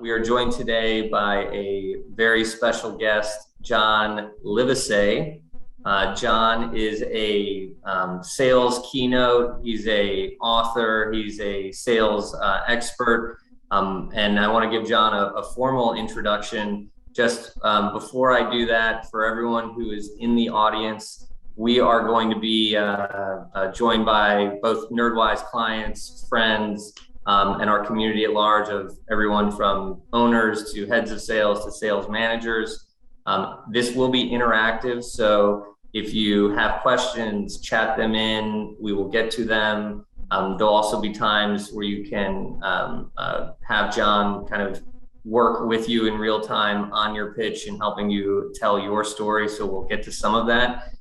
We are joined today by a very special guest, John Livesay. John is a sales keynote. He's a author. He's a sales expert. And I want to give John a formal introduction. Just before I do that, for everyone who is in the audience, we are going to be joined by both Nerdwise clients, friends, and our community at large of everyone from owners to heads of sales to sales managers. This will be interactive, so if you have questions, chat them in. We will get to them. There'll also be times where you can have John kind of work with you in real time on your pitch and helping you tell your story. So we'll get to some of that.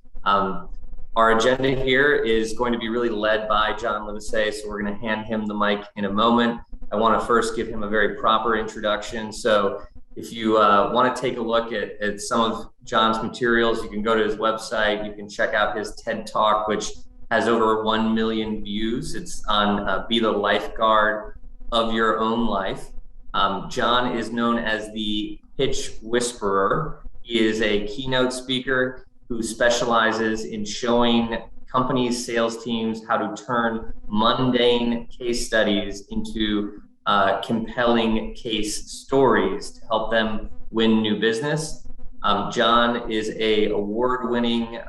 Our agenda here is going to be really led by John Livesay, so we're going to hand him the mic in a moment. I want to first give him a very proper introduction. So if you want to take a look at some of John's materials, you can go to his website. You can check out his TED Talk, which has over 1 million views. It's on Be the Lifeguard of Your Own Life. John is known as the Pitch Whisperer. He is a keynote speaker who specializes in showing companies, sales teams, how to turn mundane case studies into compelling case stories to help them win new business. John is a award-winning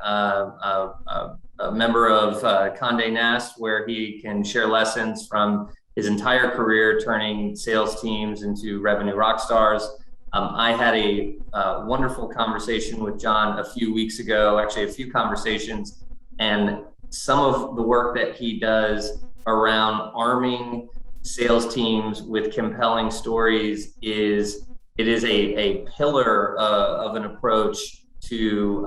member of Conde Nast, where he can share lessons from his entire career turning sales teams into revenue rock stars. I had a wonderful conversation with John a few weeks ago, actually a few conversations, and some of the work that he does around arming sales teams with compelling stories is a pillar of an approach to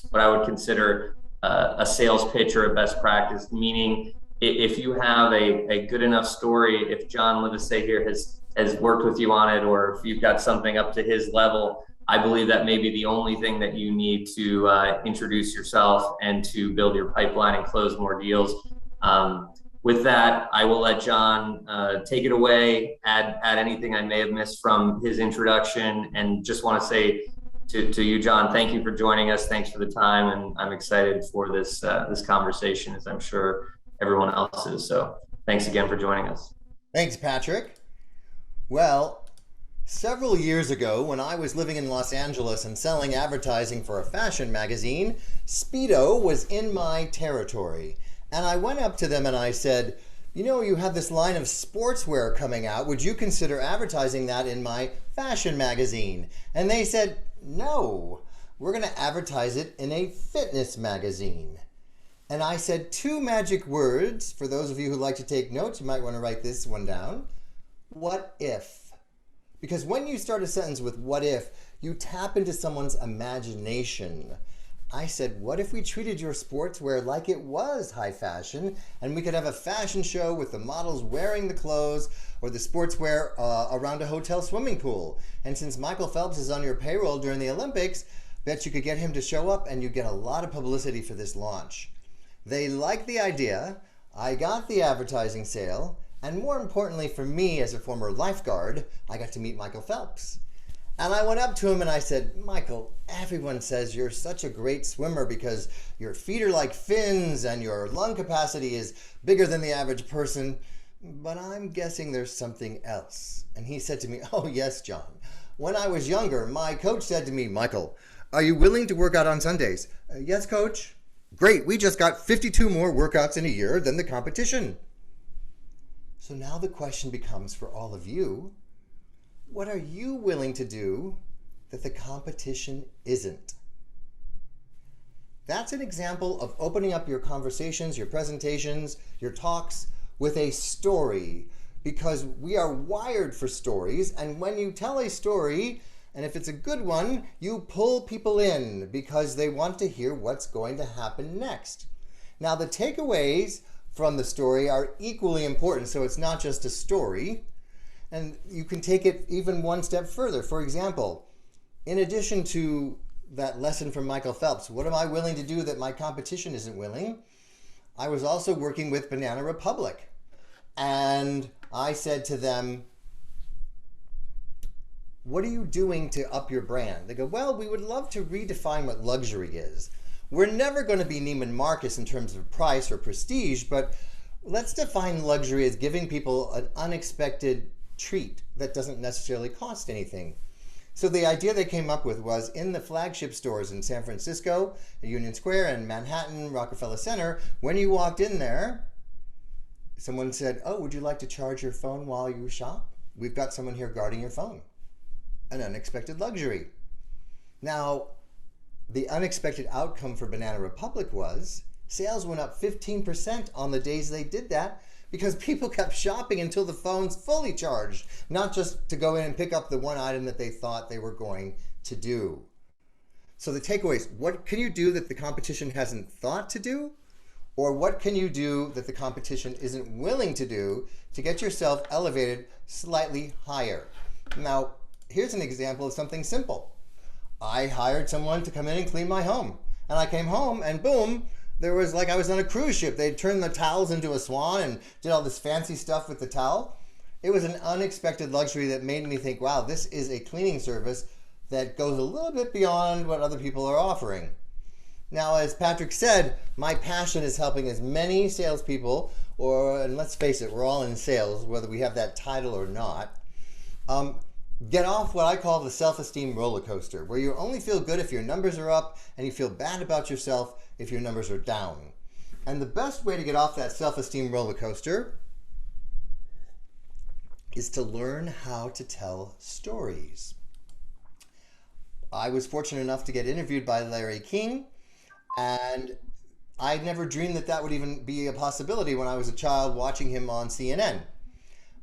what I would consider a sales pitch or a best practice, meaning if you have a good enough story, if John Livesay here has worked with you on it, or if you've got something up to his level, I believe that may be the only thing that you need to introduce yourself and to build your pipeline and close more deals. With that, I will let John take it away, add anything I may have missed from his introduction, and just want to say to you, John, thank you for joining us. Thanks for the time, and I'm excited for this conversation, as I'm sure everyone else is. So thanks again for joining us. Thanks, Patrick. Well, several years ago, when I was living in Los Angeles and selling advertising for a fashion magazine, Speedo was in my territory. And I went up to them and I said, you know, you have this line of sportswear coming out. Would you consider advertising that in my fashion magazine? And they said, no, we're going to advertise it in a fitness magazine. And I said two magic words. For those of you who like to take notes, you might want to write this one down. What if? Because when you start a sentence with what if, you tap into someone's imagination. I said, what if we treated your sportswear like it was high fashion, and we could have a fashion show with the models wearing the clothes or the sportswear around a hotel swimming pool? And since Michael Phelps is on your payroll during the Olympics, bet you could get him to show up and you get a lot of publicity for this launch. They liked the idea. I got the advertising sale. And more importantly for me as a former lifeguard, I got to meet Michael Phelps. And I went up to him and I said, Michael, everyone says you're such a great swimmer because your feet are like fins and your lung capacity is bigger than the average person, but I'm guessing there's something else. And he said to me, oh yes, John. When I was younger, my coach said to me, Michael, are you willing to work out on Sundays? Yes, coach. Great, we just got 52 more workouts in a year than the competition. So now the question becomes for all of you, what are you willing to do that the competition isn't? That's an example of opening up your conversations, your presentations, your talks with a story, because we are wired for stories. And when you tell a story, and if it's a good one, you pull people in because they want to hear what's going to happen next. Now, the takeaways from the story are equally important, so it's not just a story. And you can take it even one step further. For example, in addition to that lesson from Michael Phelps, what am I willing to do that my competition isn't willing? I was also working with Banana Republic. And I said to them, what are you doing to up your brand? They go, well, we would love to redefine what luxury is. We're never going to be Neiman Marcus in terms of price or prestige, but let's define luxury as giving people an unexpected treat that doesn't necessarily cost anything. So the idea they came up with was in the flagship stores in San Francisco, Union Square, and Manhattan, Rockefeller Center, when you walked in there, someone said, oh, would you like to charge your phone while you shop? We've got someone here guarding your phone. An unexpected luxury. Now, the unexpected outcome for Banana Republic was sales went up 15% on the days they did that because people kept shopping until the phone's fully charged, not just to go in and pick up the one item that they thought they were going to do. So the takeaway is, what can you do that the competition hasn't thought to do? Or what can you do that the competition isn't willing to do to get yourself elevated slightly higher? Now, here's an example of something simple. I hired someone to come in and clean my home. And I came home and boom, there was like I was on a cruise ship. They'd turned the towels into a swan and did all this fancy stuff with the towel. It was an unexpected luxury that made me think, wow, this is a cleaning service that goes a little bit beyond what other people are offering. Now, as Patrick said, my passion is helping as many salespeople, and let's face it, we're all in sales, whether we have that title or not, get off what I call the self-esteem roller coaster, where you only feel good if your numbers are up and you feel bad about yourself if your numbers are down. And the best way to get off that self-esteem roller coaster is to learn how to tell stories. I was fortunate enough to get interviewed by Larry King, and I never dreamed that that would even be a possibility when I was a child watching him on CNN.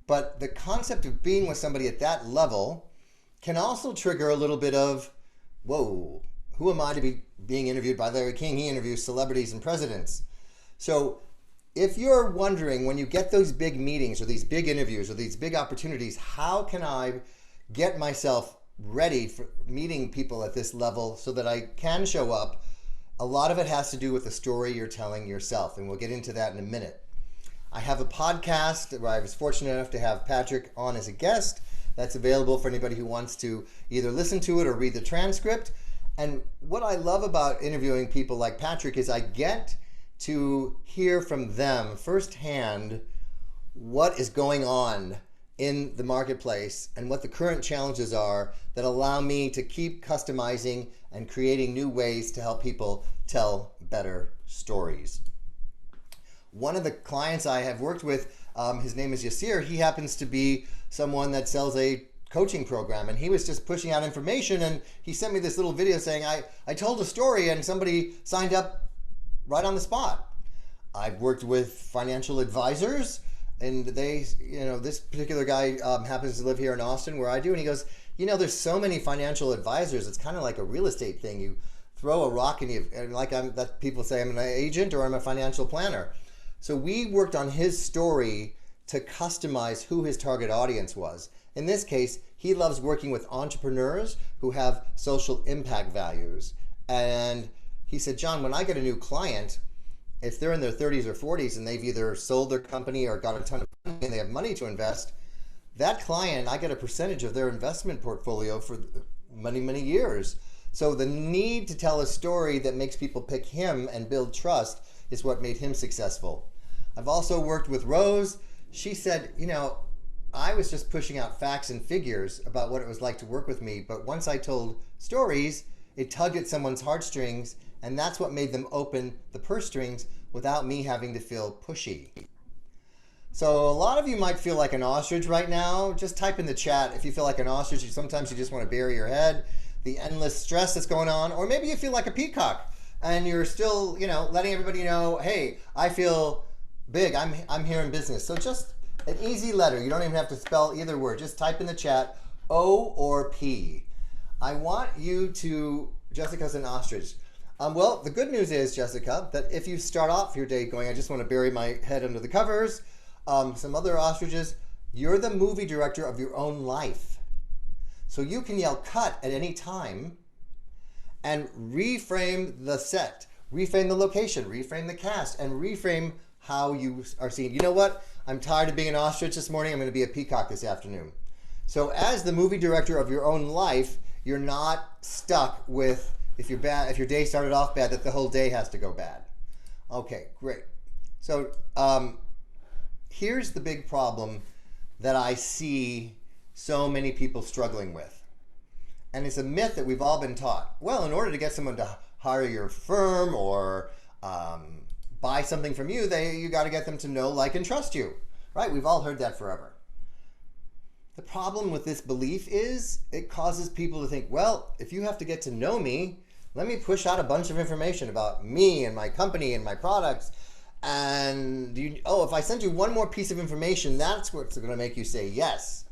But the concept of being with somebody at that level can also trigger a little bit of, whoa, who am I to be being interviewed by Larry King? He interviews celebrities and presidents. So if you're wondering when you get those big meetings or these big interviews or these big opportunities, how can I get myself ready for meeting people at this level so that I can show up? A lot of it has to do with the story you're telling yourself, and we'll get into that in a minute. I have a podcast where I was fortunate enough to have Patrick on as a guest. That's available for anybody who wants to either listen to it or read the transcript. And what I love about interviewing people like Patrick is I get to hear from them firsthand what is going on in the marketplace and what the current challenges are that allow me to keep customizing and creating new ways to help people tell better stories. One of the clients I have worked with, his name is Yasir. He happens to be someone that sells a coaching program, and he was just pushing out information, and he sent me this little video saying, I told a story and somebody signed up right on the spot. I've worked with financial advisors, and they, this particular guy happens to live here in Austin where I do, and he goes, there's so many financial advisors, it's kind of like a real estate thing. You throw a rock and people say I'm an agent or I'm a financial planner. So we worked on his story to customize who his target audience was. In this case, he loves working with entrepreneurs who have social impact values. And he said, John, when I get a new client, if they're in their 30s or 40s and they've either sold their company or got a ton of money and they have money to invest, that client, I get a percentage of their investment portfolio for many, many years. So the need to tell a story that makes people pick him and build trust is what made him successful. I've also worked with Rose. She said, I was just pushing out facts and figures about what it was like to work with me, but once I told stories, it tugged at someone's heartstrings, and that's what made them open the purse strings without me having to feel pushy. So a lot of you might feel like an ostrich right now. Just type in the chat if you feel like an ostrich. Sometimes you just want to bury your head, the endless stress that's going on, or maybe you feel like a peacock and you're still, letting everybody know, hey, I feel big. I'm here in business. So just an easy letter. You don't even have to spell either word. Just type in the chat O or P. I want you to, Jessica's an ostrich. Well, the good news is, Jessica, that if you start off your day going, I just want to bury my head under the covers, some other ostriches, you're the movie director of your own life. So you can yell cut at any time and reframe the set, reframe the location, reframe the cast, and reframe how you are seen. You know what? I'm tired of being an ostrich this morning. I'm going to be a peacock this afternoon. So as the movie director of your own life, you're not stuck with, if your day started off bad, that the whole day has to go bad. Okay, great. So here's the big problem that I see so many people struggling with. And it's a myth that we've all been taught. Well, in order to get someone to hire your firm or buy something from you, you got to get them to know, like, and trust you. Right? We've all heard that forever. The problem with this belief is it causes people to think, well, if you have to get to know me, let me push out a bunch of information about me and my company and my products. And if I send you one more piece of information, that's what's going to make you say yes.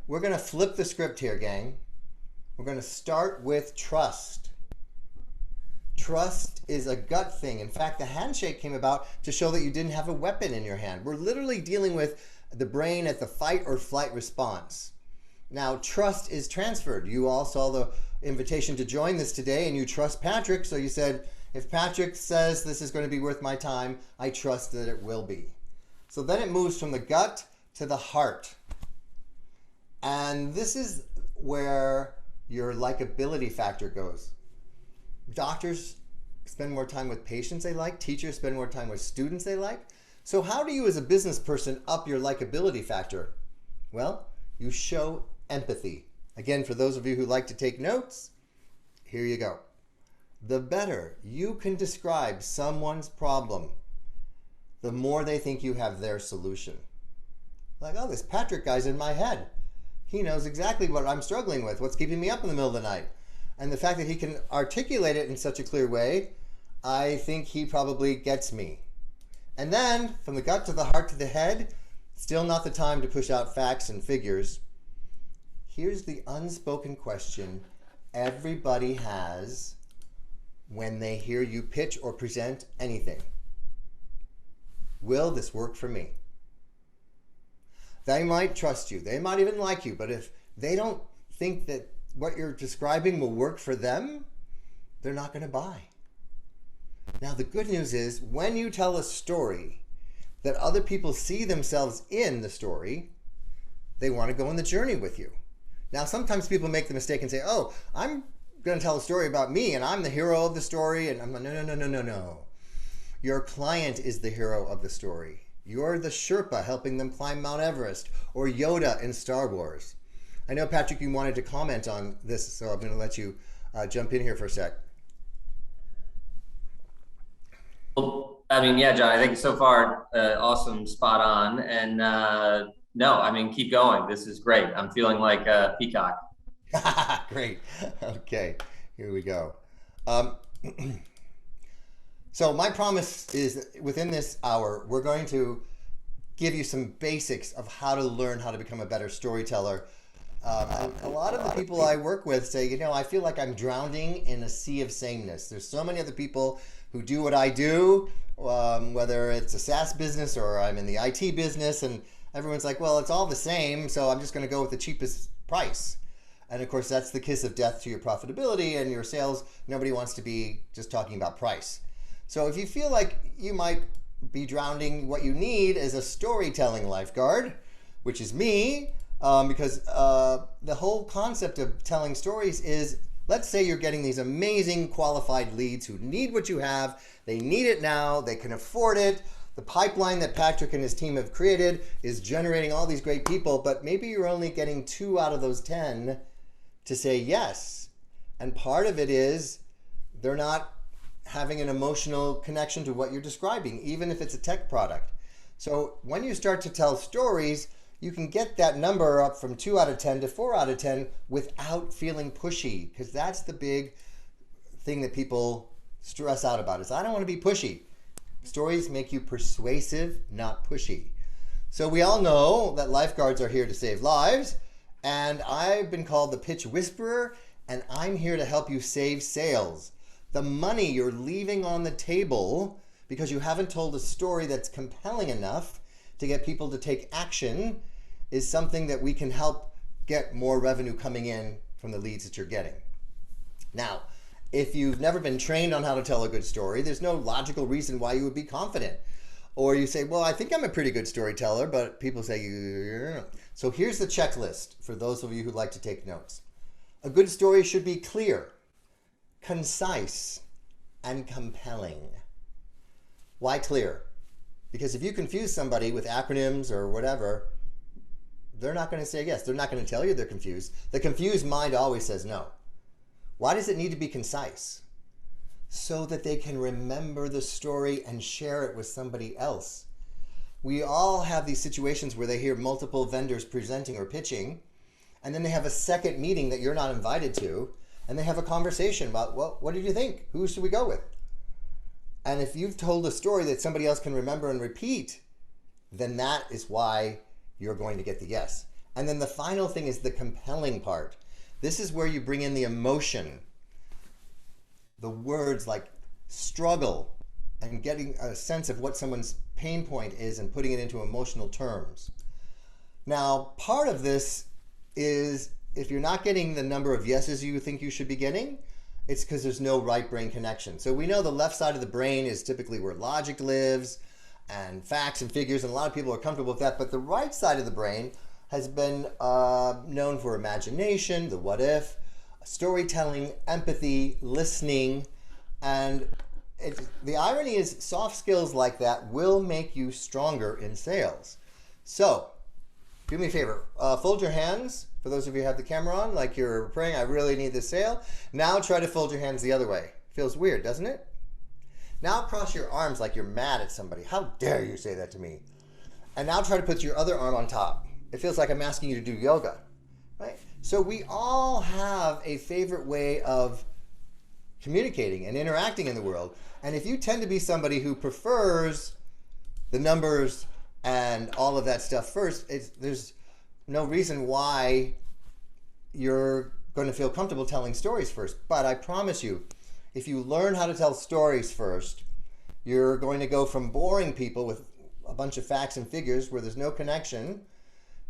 We're going to flip the script here, gang. We're going to start with trust. Trust is a gut thing. In fact, the handshake came about to show that you didn't have a weapon in your hand. We're literally dealing with the brain at the fight or flight response. Now, trust is transferred. You all saw the invitation to join this today, and you trust Patrick, so you said, if Patrick says this is going to be worth my time, I trust that it will be. So then it moves from the gut to the heart. And this is where your likability factor goes. Doctors spend more time with patients they like. Teachers spend more time with students they like. So how do you as a business person up your likability factor? Well, you show empathy. Again, for those of you who like to take notes, here you go. The better you can describe someone's problem, the more they think you have their solution. Like, oh, this Patrick guy's in my head. He knows exactly what I'm struggling with, what's keeping me up in the middle of the night. And the fact that he can articulate it in such a clear way, I think he probably gets me. And then, from the gut to the heart to the head, still not the time to push out facts and figures. Here's the unspoken question everybody has when they hear you pitch or present anything. Will this work for me? They might trust you. They might even like you. But if they don't think that what you're describing will work for them, they're not going to buy. Now, the good news is when you tell a story that other people see themselves in the story, they want to go on the journey with you. Now, sometimes people make the mistake and say, oh, I'm going to tell a story about me and I'm the hero of the story. And I'm like, no. Your client is the hero of the story. You're the Sherpa helping them climb Mount Everest, or Yoda in Star Wars. I know, Patrick, you wanted to comment on this, so I'm going to let you jump in here for a sec. Well, I mean, yeah, John, I think so far, awesome, spot on. And no, I mean, keep going. This is great. I'm feeling like a peacock. Great. Okay, here we go. So my promise is that within this hour, we're going to give you some basics of how to learn how to become a better storyteller. A lot of the people I work with say, I feel like I'm drowning in a sea of sameness. There's so many other people who do what I do, whether it's a SaaS business or I'm in the IT business, and everyone's like, well, it's all the same, so I'm just going to go with the cheapest price. And of course, that's the kiss of death to your profitability and your sales. Nobody wants to be just talking about price. So if you feel like you might be drowning, what you need is a storytelling lifeguard, which is me, because the whole concept of telling stories is, let's say you're getting these amazing qualified leads who need what you have. They need it now. They can afford it. The pipeline that Patrick and his team have created is generating all these great people, but maybe you're only getting 2 out of those 10 to say yes. And part of it is they're not having an emotional connection to what you're describing, even if it's a tech product. So when you start to tell stories, you can get that number up from 2 out of 10 to 4 out of 10 without feeling pushy, because that's the big thing that people stress out about is, I don't want to be pushy. Stories make you persuasive, not pushy. So we all know that lifeguards are here to save lives, and I've been called the pitch whisperer, and I'm here to help you save sales. The money you're leaving on the table because you haven't told a story that's compelling enough to get people to take action is something that we can help get more revenue coming in from the leads that you're getting. Now, if you've never been trained on how to tell a good story, there's no logical reason why you would be confident. Or you say, well, I think I'm a pretty good storyteller, but people say, So here's the checklist for those of you who like to take notes. A good story should be clear, concise, and compelling. Why clear? Because if you confuse somebody with acronyms or whatever, they're not going to say yes. They're not going to tell you they're confused. The confused mind always says no. Why does it need to be concise? So that they can remember the story and share it with somebody else. We all have these situations where they hear multiple vendors presenting or pitching, and then they have a second meeting that you're not invited to, and they have a conversation about, well, what did you think? Who should we go with? And if you've told a story that somebody else can remember and repeat, then that is why you're going to get the yes. And then the final thing is the compelling part. This is where you bring in the emotion, the words like struggle, and getting a sense of what someone's pain point is and putting it into emotional terms. Now, part of this is if you're not getting the number of yeses you think you should be getting, it's because there's no right brain connection. So we know the left side of the brain is typically where logic lives and facts and figures, and a lot of people are comfortable with that, but the right side of the brain has been known for imagination, the what if, storytelling, empathy, listening, and the irony is soft skills like that will make you stronger in sales. So do me a favor, fold your hands. For those of you who have the camera on, like you're praying, I really need this sale. Now try to fold your hands the other way. Feels weird, doesn't it? Now cross your arms like you're mad at somebody. How dare you say that to me? And now try to put your other arm on top. It feels like I'm asking you to do yoga, right? So we all have a favorite way of communicating and interacting in the world. And if you tend to be somebody who prefers the numbers and all of that stuff first, there's no reason why you're going to feel comfortable telling stories first. But I promise you, if you learn how to tell stories first, you're going to go from boring people with a bunch of facts and figures where there's no connection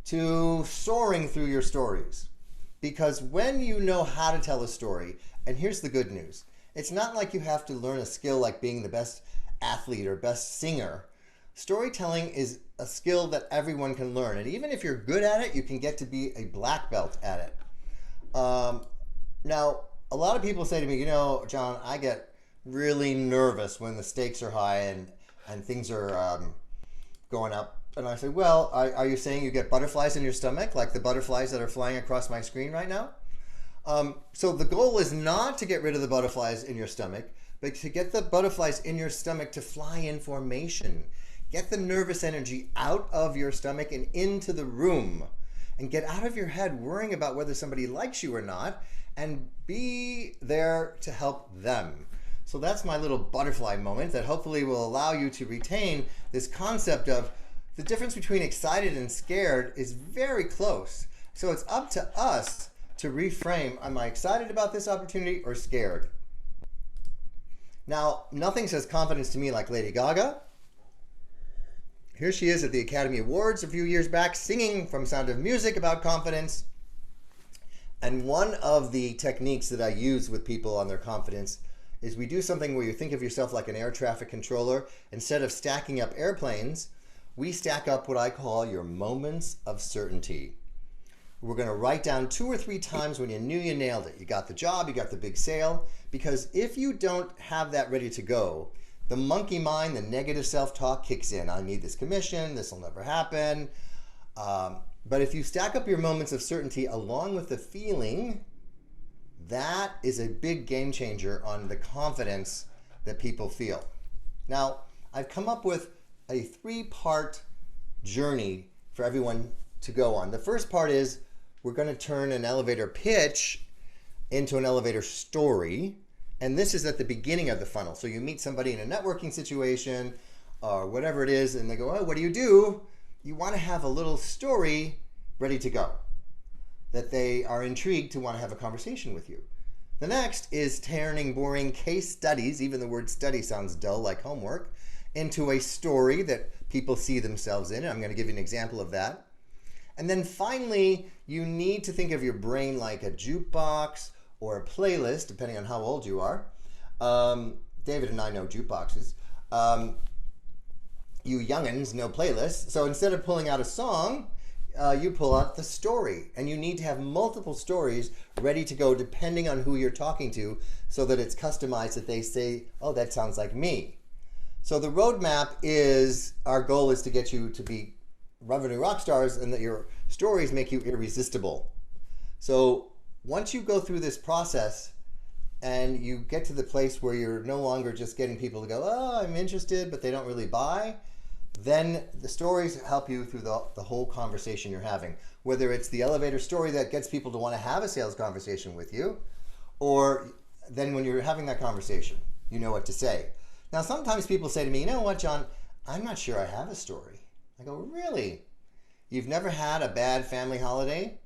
to soaring through your stories. Because when you know how to tell a story, and here's the good news, it's not like you have to learn a skill like being the best athlete or best singer. Storytelling is a skill that everyone can learn. And even if you're good at it, you can get to be a black belt at it. Now, a lot of people say to me, you know, John, I get really nervous when the stakes are high and things are going up. And I say, well, are you saying you get butterflies in your stomach, like the butterflies that are flying across my screen right now? So the goal is not to get rid of the butterflies in your stomach, but to get the butterflies in your stomach to fly in formation. Get the nervous energy out of your stomach and into the room. And get out of your head worrying about whether somebody likes you or not, and be there to help them. So that's my little butterfly moment that hopefully will allow you to retain this concept of the difference between excited and scared is very close. So it's up to us to reframe, am I excited about this opportunity or scared? Now, nothing says confidence to me like Lady Gaga. Here she is at the Academy Awards a few years back singing from Sound of Music about confidence. And one of the techniques that I use with people on their confidence is we do something where you think of yourself like an air traffic controller. Instead of stacking up airplanes, we stack up what I call your moments of certainty. We're going to write down 2 or 3 times when you knew you nailed it. You got the job, you got the big sale. Because if you don't have that ready to go, the monkey mind, the negative self-talk kicks in. I need this commission, this will never happen. But if you stack up your moments of certainty along with the feeling, that is a big game changer on the confidence that people feel. Now, I've come up with a 3-part journey for everyone to go on. The first part is we're going to turn an elevator pitch into an elevator story. And this is at the beginning of the funnel. So you meet somebody in a networking situation or whatever it is, and they go, oh, what do? You want to have a little story ready to go that they are intrigued to want to have a conversation with you. The next is turning boring case studies, even the word study sounds dull like homework, into a story that people see themselves in. And I'm going to give you an example of that. And then finally, you need to think of your brain like a jukebox or a playlist, depending on how old you are. David and I know jukeboxes. You youngins know playlists. So instead of pulling out a song, you pull out the story, and you need to have multiple stories ready to go depending on who you're talking to, so that it's customized, that they say, oh, that sounds like me. So the roadmap is, our goal is to get you to be revenue rock stars, and that your stories make you irresistible. So once you go through this process and you get to the place where you're no longer just getting people to go, oh, I'm interested, but they don't really buy, then the stories help you through the whole conversation you're having. Whether it's the elevator story that gets people to want to have a sales conversation with you, or then when you're having that conversation, you know what to say. Now, sometimes people say to me, you know what, John, I'm not sure I have a story. I go, really? You've never had a bad family holiday?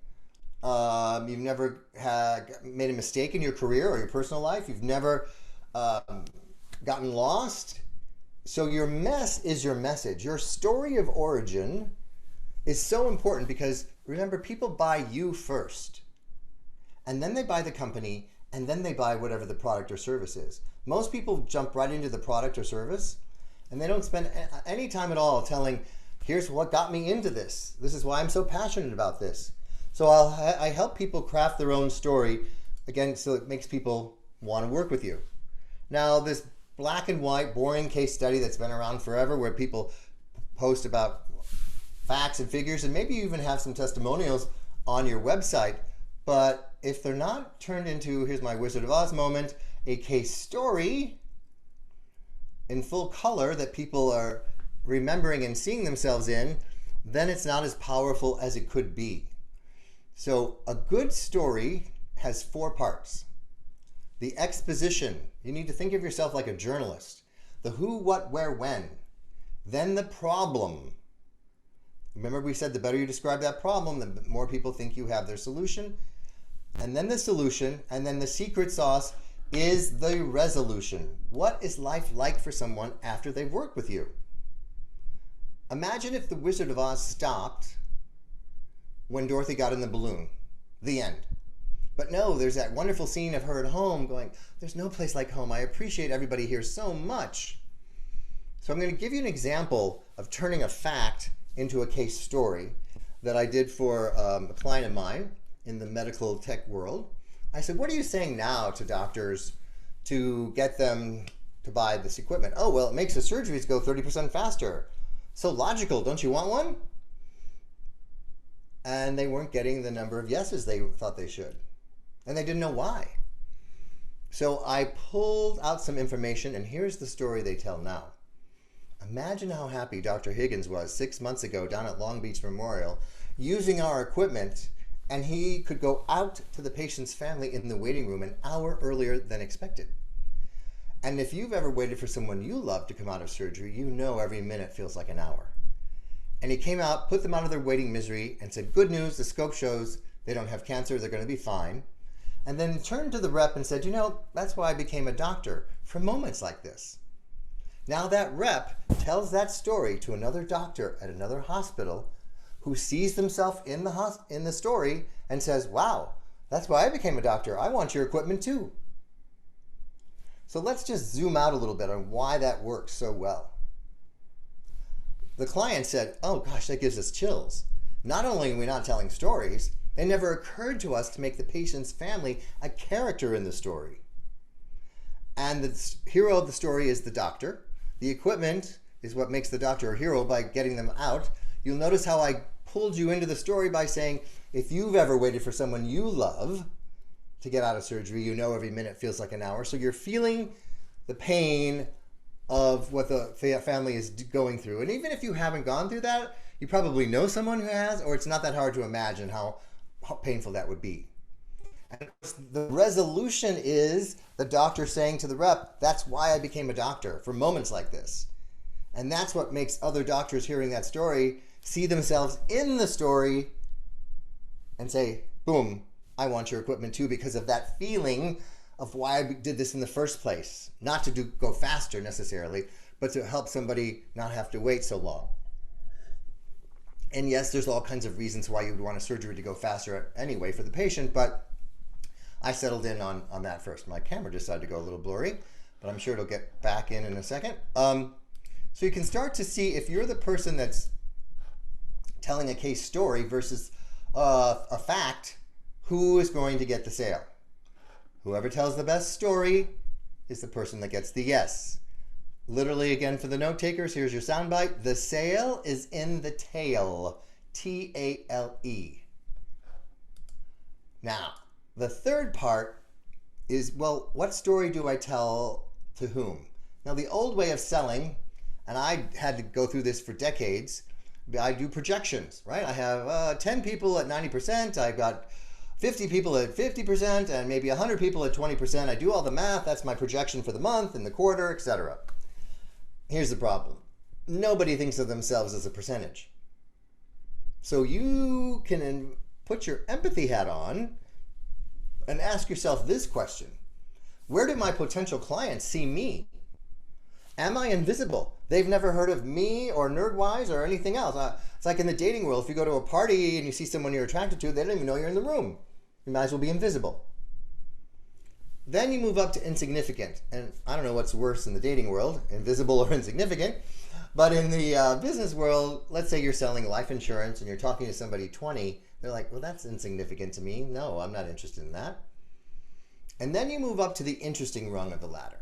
You've never made a mistake in your career or your personal life? You've never gotten lost? So your mess is your message. Your story of origin is so important, because remember, people buy you first, and then they buy the company, and then they buy whatever the product or service is. Most people jump right into the product or service, and they don't spend any time at all telling, here's what got me into this. This is why I'm so passionate about this. So I help people craft their own story, again, so it makes people want to work with you. Now, this black and white, boring case study that's been around forever, where people post about facts and figures, and maybe you even have some testimonials on your website, but if they're not turned into, here's my Wizard of Oz moment, a case story in full color that people are remembering and seeing themselves in, then it's not as powerful as it could be. So a good story has 4 parts. The exposition, you need to think of yourself like a journalist. The who, what, where, when. Then the problem. Remember, we said the better you describe that problem, the more people think you have their solution. And then the solution, and then the secret sauce is the resolution. What is life like for someone after they've worked with you? Imagine if the Wizard of Oz stopped when Dorothy got in the balloon. The end. But no, there's that wonderful scene of her at home going, there's no place like home. I appreciate everybody here so much. So I'm going to give you an example of turning a fact into a case story that I did for a client of mine in the medical tech world. I said, what are you saying now to doctors to get them to buy this equipment? Oh, well, it makes the surgeries go 30% faster. So logical, don't you want one? And they weren't getting the number of yeses they thought they should. And they didn't know why. So I pulled out some information, and here's the story they tell now. Imagine how happy Dr. Higgins was 6 months ago down at Long Beach Memorial using our equipment, and he could go out to the patient's family in the waiting room an hour earlier than expected. And if you've ever waited for someone you love to come out of surgery, you know every minute feels like an hour. And he came out, put them out of their waiting misery, and said, good news, the scope shows they don't have cancer, they're going to be fine. And then turned to the rep and said, you know, that's why I became a doctor, for moments like this. Now that rep tells that story to another doctor at another hospital who sees themselves in the story and says, wow, that's why I became a doctor. I want your equipment too. So let's just zoom out a little bit on why that works so well. The client said, oh gosh, that gives us chills. Not only are we not telling stories, it never occurred to us to make the patient's family a character in the story. And the hero of the story is the doctor. The equipment is what makes the doctor a hero by getting them out. You'll notice how I pulled you into the story by saying, if you've ever waited for someone you love to get out of surgery, you know every minute feels like an hour. So you're feeling the pain of what the family is going through. And even if you haven't gone through that, you probably know someone who has, or it's not that hard to imagine how painful that would be. And the resolution is the doctor saying to the rep, that's why I became a doctor, for moments like this. And that's what makes other doctors hearing that story see themselves in the story and say, boom, I want your equipment too, because of that feeling of why I did this in the first place. Not to go faster necessarily, but to help somebody not have to wait so long. And yes, there's all kinds of reasons why you would want a surgery to go faster anyway for the patient, but I settled in on that first. My camera decided to go a little blurry, but I'm sure it'll get back in a second. So you can start to see if you're the person that's telling a case story versus a fact, who is going to get the sale? Whoever tells the best story is the person that gets the yes. Literally, again, for the note takers, here's your soundbite. The sale is in the tail. T-A-L-E. Now, the third part is, well, what story do I tell to whom? Now, the old way of selling, and I had to go through this for decades, I do projections, right? I have 10 people at 90%, I've got 50 people at 50%, and maybe 100 people at 20%. I do all the math, that's my projection for the month and the quarter, etc. Here's the problem. Nobody thinks of themselves as a percentage. So you can put your empathy hat on and ask yourself this question. Where do my potential clients see me? Am I invisible? They've never heard of me or Nerdwise or anything else. It's like in the dating world, if you go to a party and you see someone you're attracted to, they don't even know you're in the room. You might as well be invisible. Then you move up to insignificant. And I don't know what's worse in the dating world, invisible or insignificant. But in the business world, let's say you're selling life insurance and you're talking to somebody 20, they're like, well, that's insignificant to me. No, I'm not interested in that. And then you move up to the interesting rung of the ladder.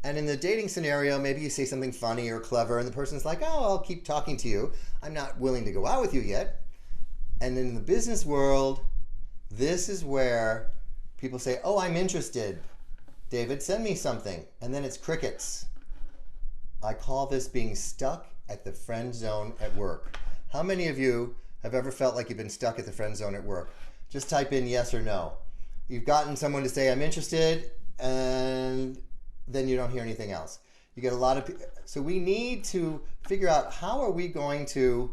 And in the dating scenario, maybe you say something funny or clever and the person's like, oh, I'll keep talking to you. I'm not willing to go out with you yet. And in the business world, this is where people say, oh, I'm interested. David, send me something. And then it's crickets. I call this being stuck at the friend zone at work. How many of you have ever felt like you've been stuck at the friend zone at work? Just type in yes or no. You've gotten someone to say, I'm interested, and then you don't hear anything else. You get a lot of people. So we need to figure out how are we going to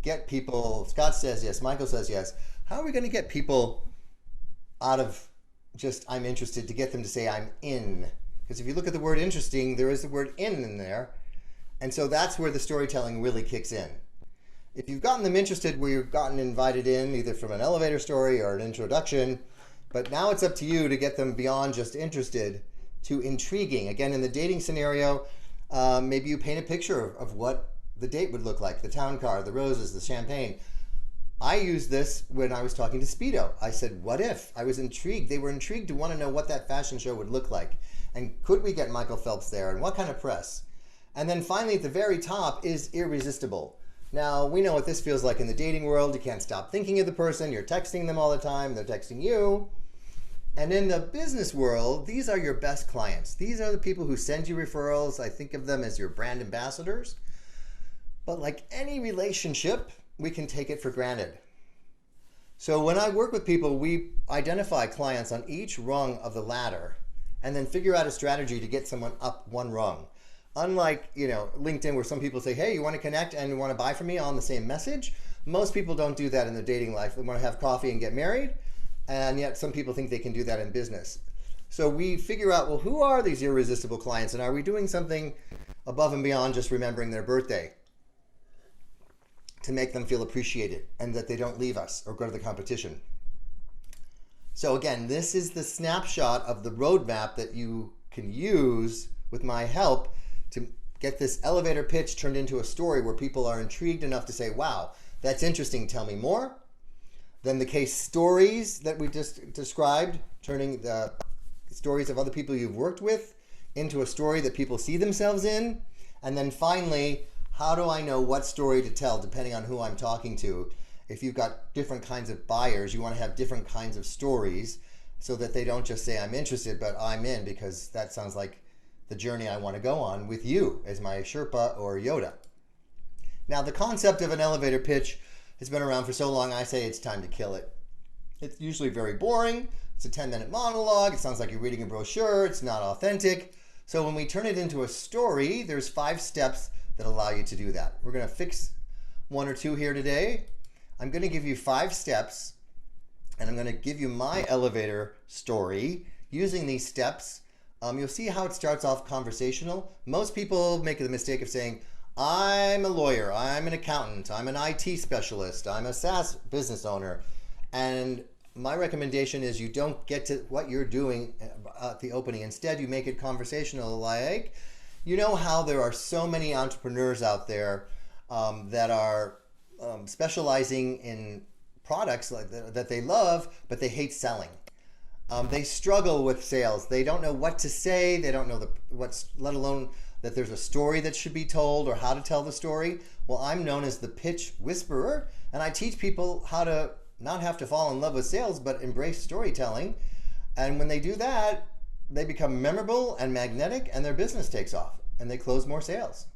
get people, Scott says yes, Michael says yes. How are we going to get people out of just I'm interested to get them to say I'm in? Because if you look at the word interesting, there is the word in there. And so that's where the storytelling really kicks in. If you've gotten them interested where you've gotten invited in, either from an elevator story or an introduction, but now it's up to you to get them beyond just interested to intriguing. Again, in the dating scenario, maybe you paint a picture of what the date would look like, the town car, the roses, the champagne. I used this when I was talking to Speedo. I said, what if? I was intrigued. They were intrigued to want to know what that fashion show would look like. And could we get Michael Phelps there? And what kind of press? And then finally, at the very top is irresistible. Now, we know what this feels like in the dating world. You can't stop thinking of the person. You're texting them all the time. They're texting you. And in the business world, these are your best clients. These are the people who send you referrals. I think of them as your brand ambassadors. But like any relationship, we can take it for granted. So when I work with people, we identify clients on each rung of the ladder and then figure out a strategy to get someone up one rung. Unlike, LinkedIn, where some people say, hey, you want to connect and you want to buy from me on the same message? Most people don't do that in their dating life. They want to have coffee and get married. And yet some people think they can do that in business. So we figure out, well, who are these irresistible clients? And are we doing something above and beyond just remembering their birthday to make them feel appreciated and that they don't leave us or go to the competition? So again, this is the snapshot of the roadmap that you can use with my help to get this elevator pitch turned into a story where people are intrigued enough to say, wow, that's interesting, tell me more. Then the case stories that we just described, turning the stories of other people you've worked with into a story that people see themselves in. And then finally, how do I know what story to tell depending on who I'm talking to? If you've got different kinds of buyers, you want to have different kinds of stories so that they don't just say I'm interested, but I'm in, because that sounds like the journey I want to go on with you as my Sherpa or Yoda. Now, the concept of an elevator pitch has been around for so long, I say it's time to kill it. It's usually very boring. It's a 10-minute monologue. It sounds like you're reading a brochure. It's not authentic. So when we turn it into a story, there's 5 steps that allow you to do that. We're going to fix 1 or 2 here today. I'm going to give you 5 steps, and I'm going to give you my elevator story using these steps. You'll see how it starts off conversational. Most people make the mistake of saying, I'm a lawyer, I'm an accountant, I'm an IT specialist, I'm a SaaS business owner. And my recommendation is you don't get to what you're doing at the opening. Instead, you make it conversational, like, you know how there are so many entrepreneurs out there that are specializing in products that they love, but they hate selling. They struggle with sales. They don't know what to say. They don't know let alone that there's a story that should be told or how to tell the story. Well, I'm known as the pitch whisperer, and I teach people how to not have to fall in love with sales, but embrace storytelling. And when they do that, they become memorable and magnetic, and their business takes off, and they close more sales.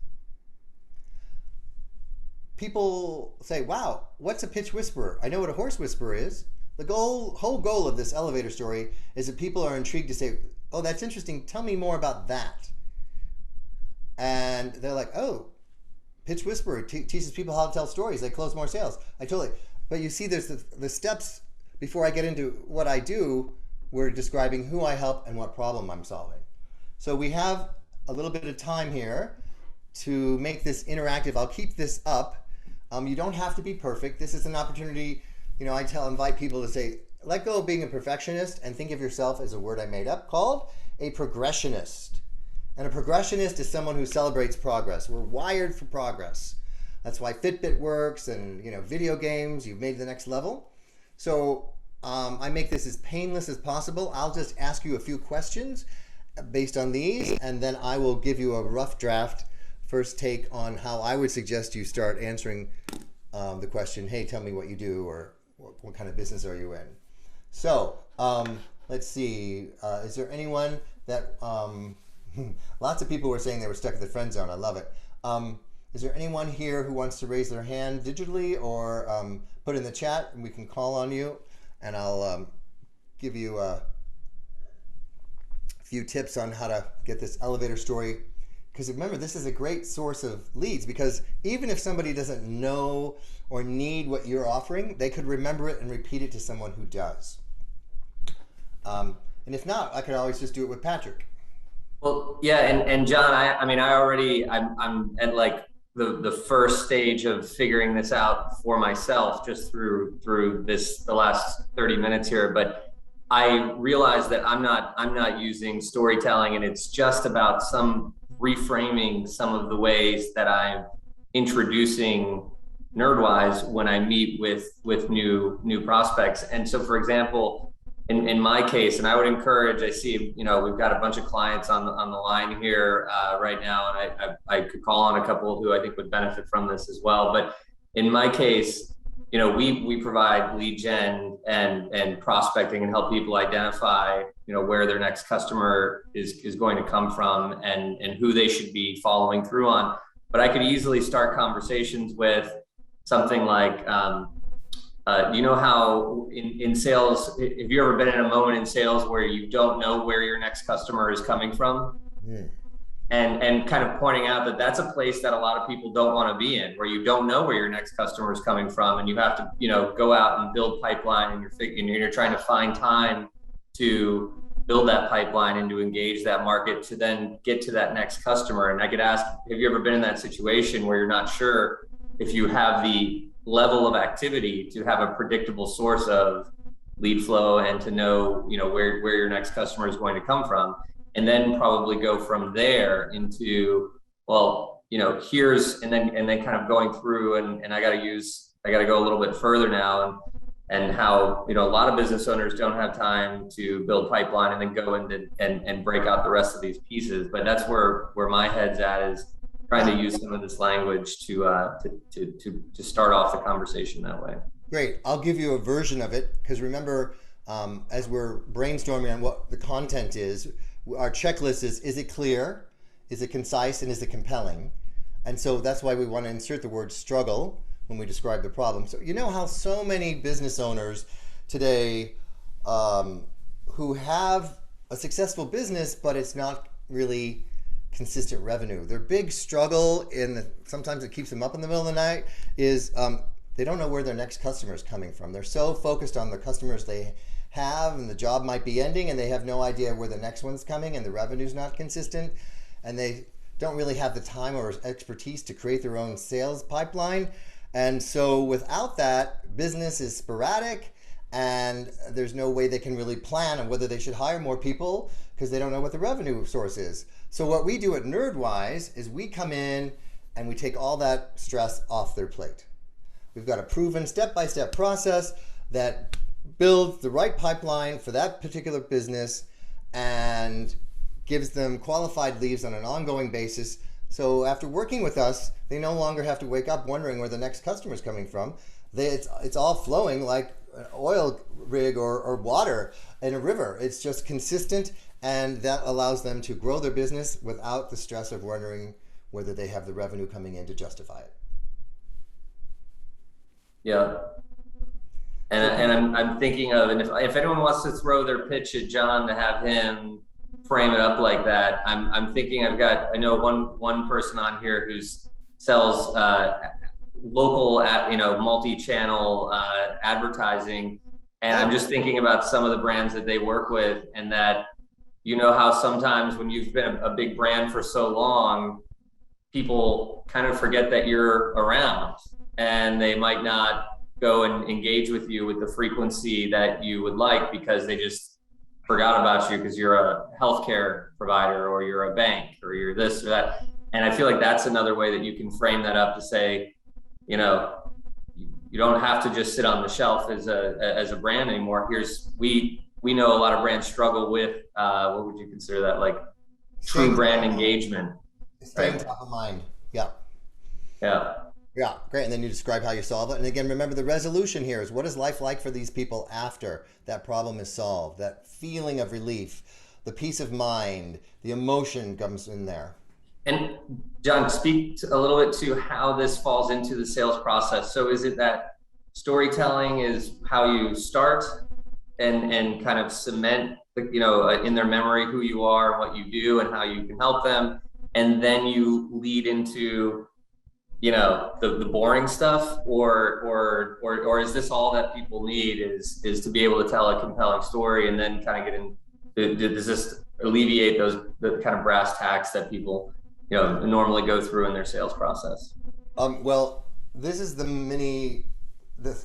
People say, wow, what's a pitch whisperer? I know what a horse whisperer is. The whole goal of this elevator story is that people are intrigued to say, oh, that's interesting. Tell me more about that. And they're like, oh, pitch whisperer teaches people how to tell stories. They close more sales. But you see, there's the steps before I get into what I do. We're describing who I help and what problem I'm solving. So we have a little bit of time here to make this interactive. I'll keep this up. You don't have to be perfect. This is an opportunity, I invite people to say, let go of being a perfectionist and think of yourself as a word I made up called a progressionist. And a progressionist is someone who celebrates progress. We're wired for progress. That's why Fitbit works and, video games, you've made the next level. So I make this as painless as possible. I'll just ask you a few questions based on these, and then I will give you a rough draft first take on how I would suggest you start answering the question, hey, tell me what you do, or what kind of business are you in? So let's see, is there anyone that, lots of people were saying they were stuck in the friend zone. I love it. Is there anyone here who wants to raise their hand digitally or put in the chat, and we can call on you, and I'll give you a few tips on how to get this elevator story. Because remember, this is a great source of leads, because even if somebody doesn't know or need what you're offering, they could remember it and repeat it to someone who does. And if not, I could always just do it with Patrick. Well, yeah, and John, I'm at like the first stage of figuring this out for myself just through the last 30 minutes here, but I realized that I'm not using storytelling, and it's just about reframing some of the ways that I'm introducing Nerdwise when I meet with new prospects. And so, for example, in my case, and I would encourage, I see, we've got a bunch of clients on the line here right now, and I could call on a couple who I think would benefit from this as well. But in my case, we provide lead gen and prospecting and help people identify, where their next customer is going to come from and who they should be following through on. But I could easily start conversations with something like, how in sales, have you ever been in a moment in sales where you don't know where your next customer is coming from? Yeah. And kind of pointing out that that's a place that a lot of people don't want to be in, where you don't know where your next customer is coming from, and you have to, go out and build pipeline, and you're trying to find time to build that pipeline and to engage that market to then get to that next customer. And I could ask, have you ever been in that situation where you're not sure if you have the level of activity to have a predictable source of lead flow and to know, where your next customer is going to come from? And then probably go from there into, well, here's, and then kind of going through, and I got to go a little bit further now, and how, a lot of business owners don't have time to build pipeline and then go into and break out the rest of these pieces. But that's where my head's at, is trying to use some of this language to start off the conversation that way. Great. I'll give you a version of it, because remember, as we're brainstorming on what the content is, our checklist is it clear, is it concise, and is it compelling? And so that's why we want to insert the word struggle when we describe the problem. So how so many business owners today who have a successful business, but it's not really consistent revenue. Their big struggle, sometimes it keeps them up in the middle of the night, is they don't know where their next customer is coming from. They're so focused on the customers they have, and the job might be ending, and they have no idea where the next one's coming, and the revenue's not consistent, and they don't really have the time or expertise to create their own sales pipeline. And so without that, business is sporadic, and there's no way they can really plan on whether they should hire more people, because they don't know what the revenue source is. So what we do at Nerdwise is we come in and we take all that stress off their plate. We've got a proven step-by-step process that builds the right pipeline for that particular business and gives them qualified leads on an ongoing basis. So after working with us, they no longer have to wake up wondering where the next customer is coming from. It's all flowing like an oil rig or water in a river. It's just consistent, and that allows them to grow their business without the stress of wondering whether they have the revenue coming in to justify it. Yeah. And I'm thinking of, and if anyone wants to throw their pitch at John to have him frame it up like that, I'm thinking I know one person on here who sells local multi-channel advertising, and I'm just thinking about some of the brands that they work with, and that how sometimes when you've been a big brand for so long, people kind of forget that you're around, and they might not go and engage with you with the frequency that you would like because they just forgot about you because you're a healthcare provider or you're a bank or you're this or that. And I feel like that's another way that you can frame that up to say, you don't have to just sit on the shelf as a brand anymore. We know a lot of brands struggle with what would you consider that, like true brand engagement? Staying top of mind. Yeah. Yeah. Yeah, great. And then you describe how you solve it. And again, remember the resolution here is, what is life like for these people after that problem is solved? That feeling of relief, the peace of mind, the emotion comes in there. And John, speak a little bit to how this falls into the sales process. So is it that storytelling is how you start and kind of cement, in their memory who you are, what you do, and how you can help them, and then you lead into the boring stuff, or is this all that people need is to be able to tell a compelling story and then kind of get in? Does this alleviate the kind of brass tacks that people normally go through in their sales process? Well, this is the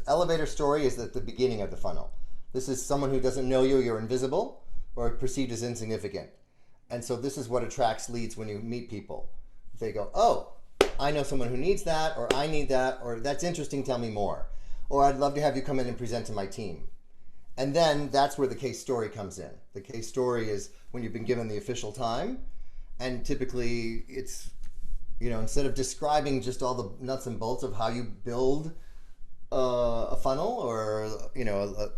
elevator story is at the beginning of the funnel. This is someone who doesn't know you're invisible or perceived as insignificant, and so this is what attracts leads when you meet people. They go, oh, I know someone who needs that, or I need that, or that's interesting, tell me more. Or I'd love to have you come in and present to my team. And then that's where the case story comes in. The case story is when you've been given the official time, and typically it's, instead of describing just all the nuts and bolts of how you build a funnel or, a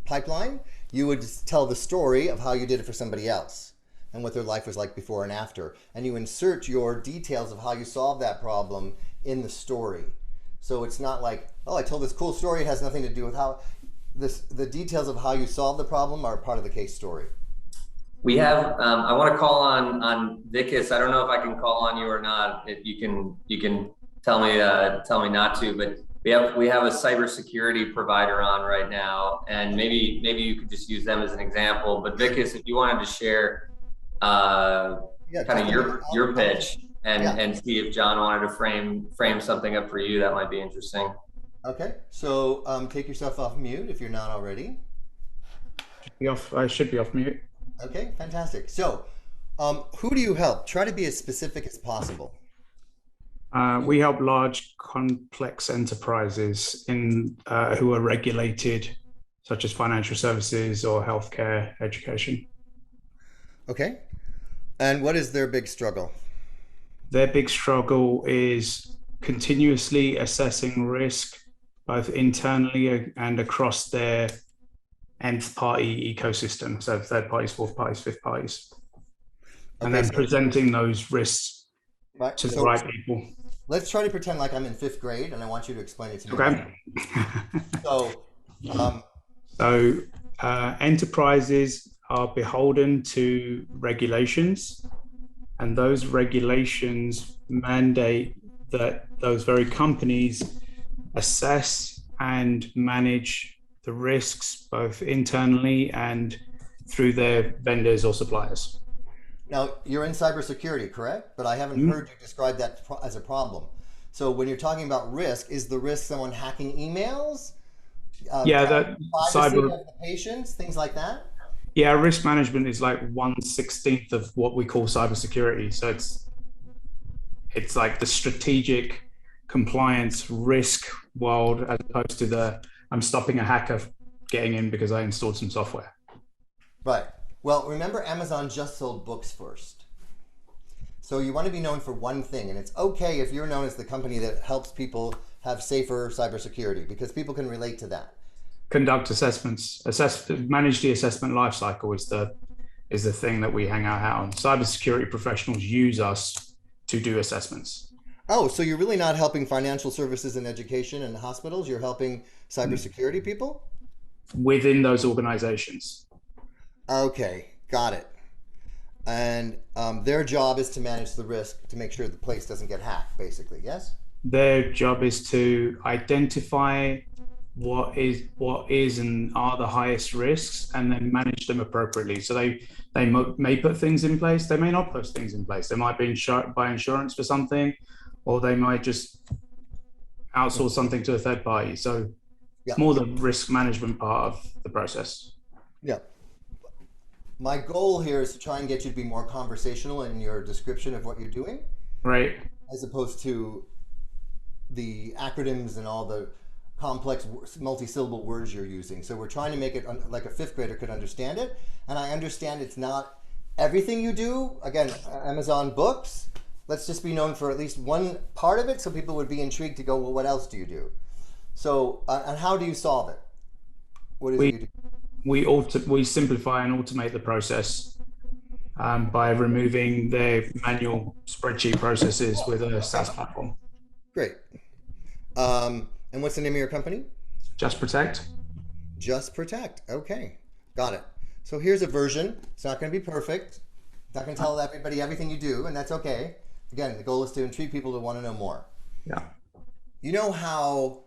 pipeline, you would tell the story of how you did it for somebody else and what their life was like before and after. And you insert your details of how you solved that problem in the story. So it's not like, oh, I told this cool story, it has nothing to do with how the details of how you solve the problem are part of the case story. We have, I want to call on Vikas. I don't know if I can call on you or not. If you can tell me not to, but we have a cybersecurity provider on right now, and maybe you could just use them as an example. But Vikas, if you wanted to share kind of your pitch and see if John wanted to frame something up for you, that might be interesting. Okay, so take yourself off mute if you're not already. I should be off mute. Okay, fantastic. So who do you help? Try to be as specific as possible. We help large, complex enterprises who are regulated, such as financial services or healthcare, education. Okay. And what is their big struggle? Their big struggle is continuously assessing risk, both internally and across their nth party ecosystem. So third parties, fourth parties, fifth parties. And then presenting those risks to the right people. Let's try to pretend like I'm in 5th grade and I want you to explain it to me. Okay. So enterprises are beholden to regulations, and those regulations mandate that those very companies assess and manage the risks both internally and through their vendors or suppliers. Now, you're in cybersecurity, correct? But I haven't heard you describe that as a problem. So when you're talking about risk, is the risk someone hacking emails? That cyber of the patients, things like that? Yeah, risk management is like 1/16 of what we call cybersecurity. So it's like the strategic compliance risk world, as opposed to the I'm stopping a hacker getting in because I installed some software. Right. Well, remember, Amazon just sold books first. So you want to be known for one thing, and it's okay if you're known as the company that helps people have safer cybersecurity, because people can relate to that. Conduct assessments, manage the assessment lifecycle is the thing that we hang our hat on. Cybersecurity professionals use us to do assessments. Oh, so you're really not helping financial services and education and hospitals, you're helping cybersecurity people? Within those organizations. Okay, got it. And their job is to manage the risk to make sure the place doesn't get hacked, basically, yes? Their job is to identify what is and are the highest risks, and then manage them appropriately. So they may put things in place, they may not put things in place. They might be buy insurance for something, or they might just outsource something to a third party. So it's more the risk management part of the process. Yeah. My goal here is to try and get you to be more conversational in your description of what you're doing. Right. As opposed to the acronyms and all the complex multi-syllable words you're using. So we're trying to make it like a fifth grader could understand it. And I understand it's not everything you do. Again, Amazon books, let's just be known for at least one part of it, so people would be intrigued to go, well, what else do you do? So, and how do you solve it? What is it you do? We simplify and automate the process by removing the manual spreadsheet processes with a SaaS platform. Great. And what's the name of your company? Just Protect. Just Protect. Okay, got it. So here's a version. It's not going to be perfect. It's not going to tell everybody everything you do, and that's okay. Again, the goal is to intrigue people to want to know more. Yeah. You know how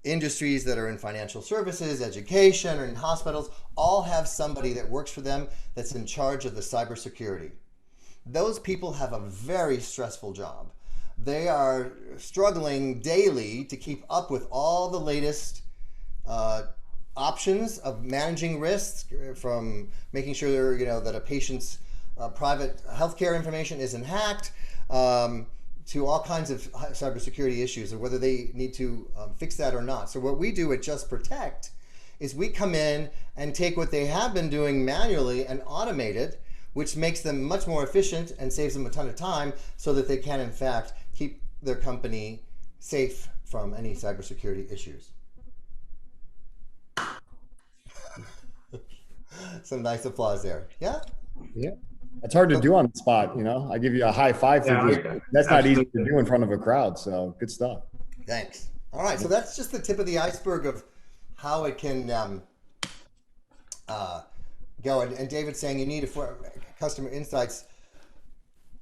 industries that are in financial services, education, or in hospitals all have somebody that works for them that's in charge of the cybersecurity. Those people have a very stressful job. They are struggling daily to keep up with all the latest options of managing risks, from making sure that a patient's private healthcare information isn't hacked, to all kinds of cybersecurity issues, or whether they need to fix that or not. So what we do at Just Protect is we come in and take what they have been doing manually and automate it, which makes them much more efficient and saves them a ton of time, so that they can in fact keep their company safe from any cybersecurity issues. Some nice applause there. Yeah? Yeah. It's hard to do on the spot, I give you a high five for this. That's not easy to do in front of a crowd, so good stuff. Thanks. All right, so that's just the tip of the iceberg of how it can go. And David's saying you need customer insights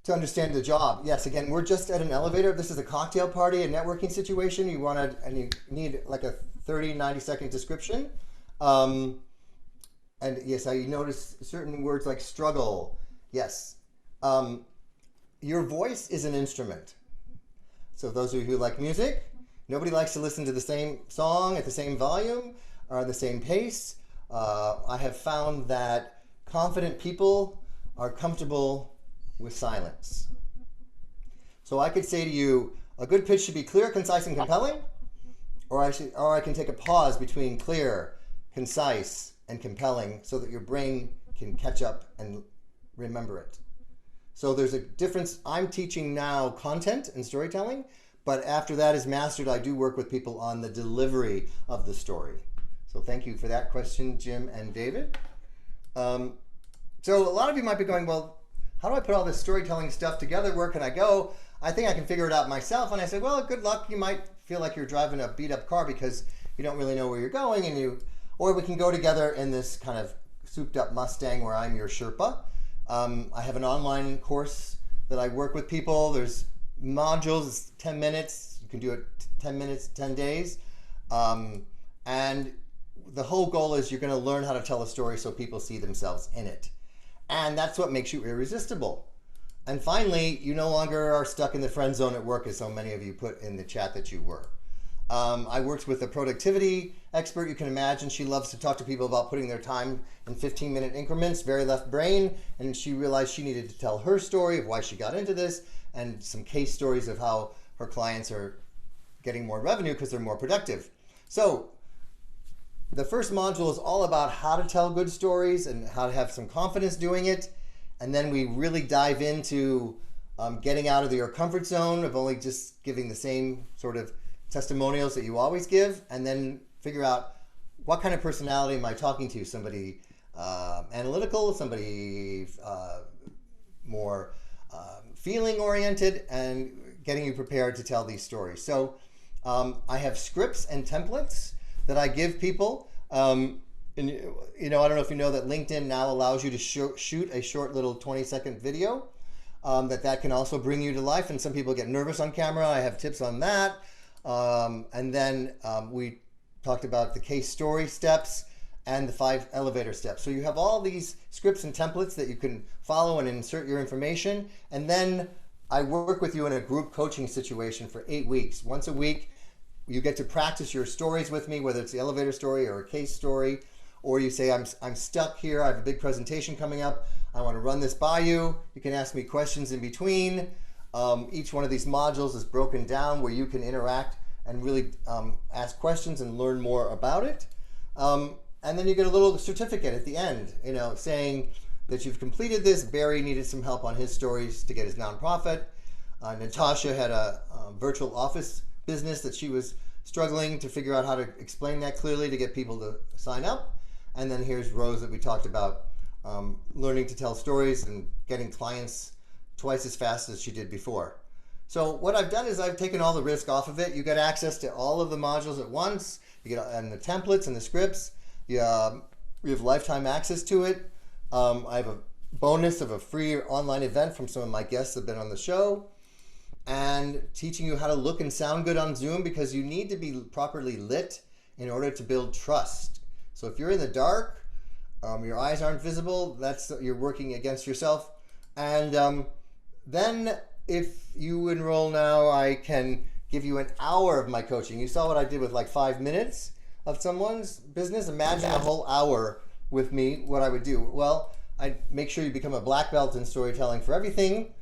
to understand the job. Yes, again, we're just at an elevator. This is a cocktail party, a networking situation. And you need like a 30, 90-second description. And yes, you notice certain words like struggle. Yes. Your voice is an instrument. So those of you who like music, nobody likes to listen to the same song at the same volume or the same pace. I have found that confident people are comfortable with silence. So I could say to you, a good pitch should be clear, concise, and compelling, or I can take a pause between clear, concise, and compelling so that your brain can catch up and remember it. So there's a difference. I'm teaching now content and storytelling, but after that is mastered, I do work with people on the delivery of the story. So thank you for that question, Jim and David. So a lot of you might be going, well, how do I put all this storytelling stuff together? Where can I go? I think I can figure it out myself. And I said, well, good luck. You might feel like you're driving a beat up car because you don't really know where you're going, or we can go together in this kind of souped up Mustang where I'm your Sherpa. I have an online course that I work with people. There's modules, 10 minutes. You can do it 10 minutes, 10 days. And the whole goal is you're going to learn how to tell a story so people see themselves in it. And that's what makes you irresistible. And finally, you no longer are stuck in the friend zone at work, as so many of you put in the chat that you were. I worked with a productivity expert. You can imagine she loves to talk to people about putting their time in 15-minute increments, very left brain. And she realized she needed to tell her story of why she got into this and some case stories of how her clients are getting more revenue because they're more productive. So the first module is all about how to tell good stories and how to have some confidence doing it. And then we really dive into getting out of your comfort zone of only just giving the same sort of testimonials that you always give, and then figure out what kind of personality am I talking to? Somebody analytical, somebody more feeling oriented, and getting you prepared to tell these stories. So I have scripts and templates that I give people. And I don't know if you know that LinkedIn now allows you to shoot a short little 20-second video that can also bring you to life. And some people get nervous on camera. I have tips on that. And then we talked about the case story steps and the 5 elevator steps. So you have all these scripts and templates that you can follow and insert your information. And then I work with you in a group coaching situation for 8 weeks. Once a week, you get to practice your stories with me, whether it's the elevator story or a case story, or you say, I'm stuck here, I have a big presentation coming up, I want to run this by you. You can ask me questions in between. Each one of these modules is broken down where you can interact and really ask questions and learn more about it. And then you get a little certificate at the end, saying that you've completed this. Barry needed some help on his stories to get his nonprofit. Natasha had a virtual office business that she was struggling to figure out how to explain that clearly to get people to sign up. And then here's Rose that we talked about, learning to tell stories and getting clients twice as fast as she did before. So what I've done is I've taken all the risk off of it. You get access to all of the modules at once. You get and the templates and the scripts. You have lifetime access to it. I have a bonus of a free online event from some of my guests that have been on the show, and teaching you how to look and sound good on Zoom, because you need to be properly lit in order to build trust. So if you're in the dark, your eyes aren't visible, you're working against yourself. And then if you enroll now, I can give you an hour of my coaching. You saw what I did with like 5 minutes of someone's business. Imagine a whole hour with me, what I would do. Well, I'd make sure you become a black belt in storytelling for everything.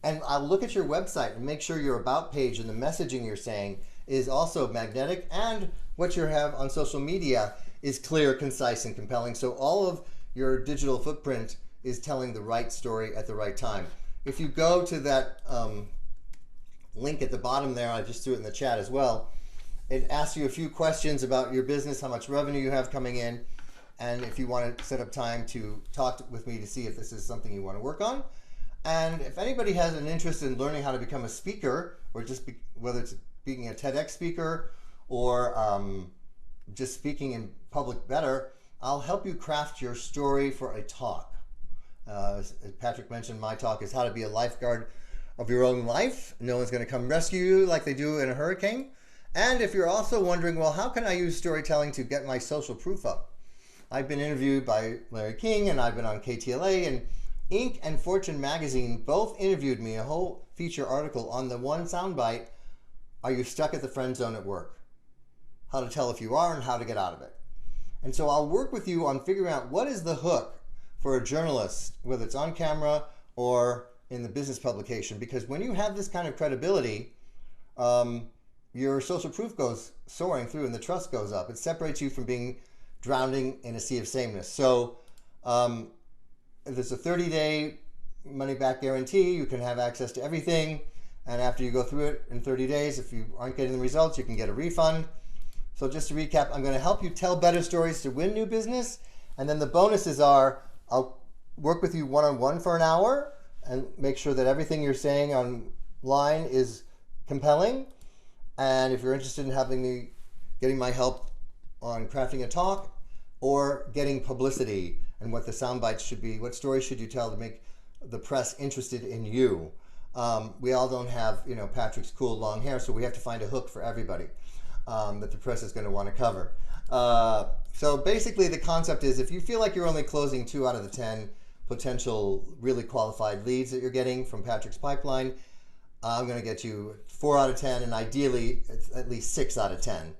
And I'll look at your website and make sure your about page and the messaging you're saying is also magnetic, and what you have on social media is clear, concise, and compelling. So all of your digital footprint is telling the right story at the right time. If you go to that link at the bottom there, I just threw it in the chat as well, it asks you a few questions about your business, how much revenue you have coming in, and if you want to set up time to talk with me to see if this is something you want to work on. And if anybody has an interest in learning how to become a speaker, or just whether it's being a TEDx speaker or just speaking in public better, I'll help you craft your story for a talk. As Patrick mentioned, my talk is how to be a lifeguard of your own life. No one's going to come rescue you like they do in a hurricane. And if you're also wondering, well, how can I use storytelling to get my social proof up? I've been interviewed by Larry King, and I've been on KTLA, and Inc. and Fortune magazine both interviewed me, a whole feature article on the one soundbite, are you stuck at the friend zone at work? How to tell if you are and how to get out of it. And so I'll work with you on figuring out what is the hook for a journalist, whether it's on camera or in the business publication, because when you have this kind of credibility, your social proof goes soaring through and the trust goes up. It separates you from being drowning in a sea of sameness. So if there's a 30-day money-back guarantee, you can have access to everything. And after you go through it in 30 days, if you aren't getting the results, you can get a refund. So just to recap, I'm going to help you tell better stories to win new business. And then the bonuses are, I'll work with you one-on-one for an hour and make sure that everything you're saying online is compelling. And if you're interested in getting my help on crafting a talk or getting publicity and what the sound bites should be, what stories should you tell to make the press interested in you? We all don't have, Patrick's cool long hair, so we have to find a hook for everybody that the press is going to want to cover. So basically the concept is, if you feel like you're only closing 2 out of the 10 potential really qualified leads that you're getting from Patrick's pipeline, I'm going to get you 4 out of 10, and ideally at least 6 out of 10.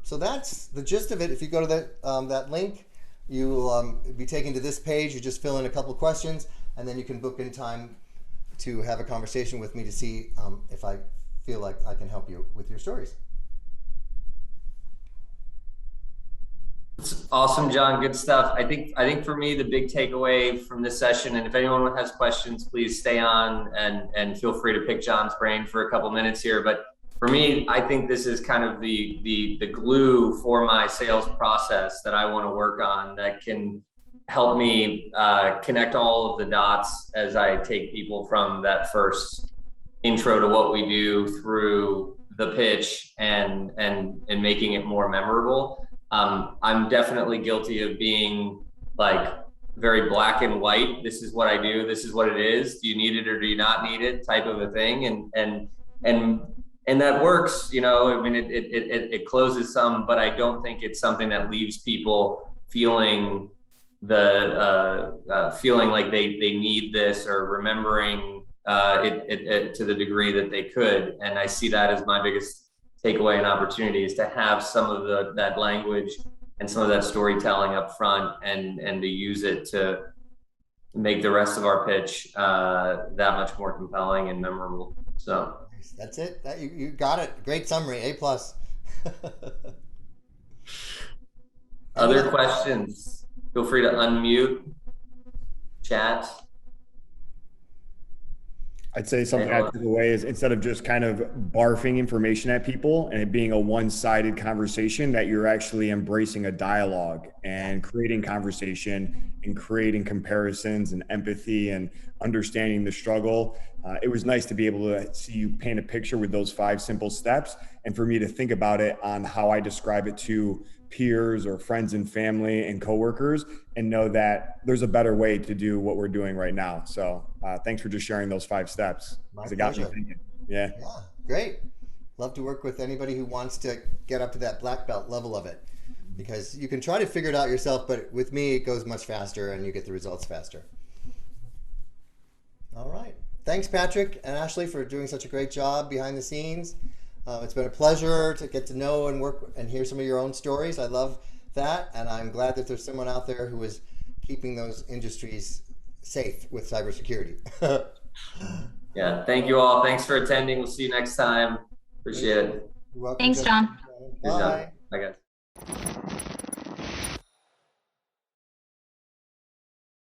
So that's the gist of it. If you go to that link, you'll be taken to this page. You just fill in a couple questions, and then you can book in time to have a conversation with me to see if I feel like I can help you with your stories. It's awesome, John. Good stuff. I think for me, the big takeaway from this session, and if anyone has questions, please stay on and feel free to pick John's brain for a couple minutes here. But for me, I think this is kind of the glue for my sales process that I want to work on, that can help me connect all of the dots as I take people from that first intro to what we do through the pitch and making it more memorable. I'm definitely guilty of being like very black and white. This is what I do. This is what it is. Do you need it or do you not need it? Type of a thing. And that works, you know. I mean, it closes some, but I don't think it's something that leaves people feeling feeling like they need this, or remembering it to the degree that they could. And I see that as my biggest takeaway and opportunity, is to have some of that language and some of that storytelling up front, and to use it to make the rest of our pitch that much more compelling and memorable. So that's it. You got it. Great summary. A+. Other questions? Feel free to unmute, chat. I'd say something I took away is, instead of just kind of barfing information at people and it being a one-sided conversation, that you're actually embracing a dialogue and creating conversation and creating comparisons and empathy and understanding the struggle. It was nice to be able to see you paint a picture with those 5 simple steps, and for me to think about it on how I describe it to peers or friends and family and coworkers, and know that there's a better way to do what we're doing right now. So thanks for just sharing those 5 steps. It got me thinking. Yeah, great. Love to work with anybody who wants to get up to that black belt level of it, because you can try to figure it out yourself, but with me, it goes much faster and you get the results faster. All right. Thanks, Patrick and Ashley, for doing such a great job behind the scenes. It's been a pleasure to get to know and work and hear some of your own stories. I love that, and I'm glad that there's someone out there who is keeping those industries safe with cybersecurity. Yeah, thank you all. Thanks for attending. We'll see you next time. Appreciate it. You're welcome. Thanks, John. Bye. Bye, guys.